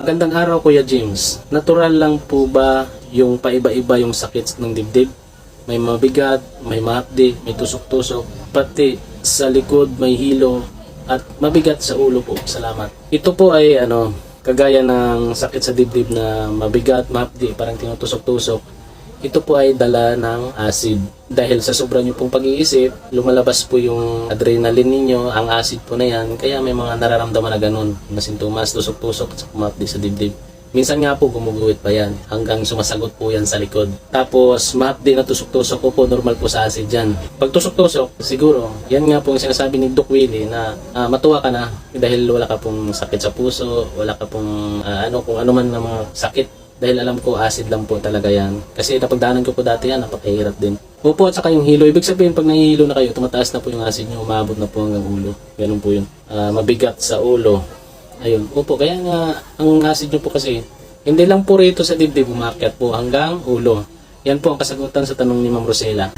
Magandang araw, Kuya James. Natural lang po ba yung paiba-iba yung sakit ng dibdib? May mabigat, may mahapdi, may tusok-tusok, pati sa likod may hilo at mabigat sa ulo po. Salamat. Ito po ay kagaya ng sakit sa dibdib na mabigat, mahapdi, parang tinutusok-tusok. Ito po ay dala ng acid. Dahil sa sobra nyo pong pag-iisip, lumalabas po yung adrenaline ninyo, ang acid po na yan, kaya may mga nararamdaman na ganun, na sintomas, tusok-tusok, at kumapdi sa dibdib. Minsan nga po gumuguhit pa yan, hanggang sumasagot po yan sa likod. Tapos mahapdi na tusok-tusok po, normal po sa acid yan. Pag tusok-tusok, siguro, yan nga po ang sinasabi ni Doc Willie na matuwa ka na dahil wala ka pong sakit sa puso, wala ka pong kung ano man na mga sakit. Dahil alam ko, acid lang po talaga yan. Kasi napagdaanan ko po dati yan, napakahirap din. Opo, at saka yung hilo. Ibig sabihin, pag nahihilo na kayo, tumataas na po yung acid nyo, umabot na po hanggang ulo. Ganun po yun. Mabigat sa ulo. Ayun. Opo, kaya nga, ang acid nyo po kasi, hindi lang po rito sa dibdib, umakyat po hanggang ulo. Yan po ang kasagutan sa tanong ni Ma'am Rosela.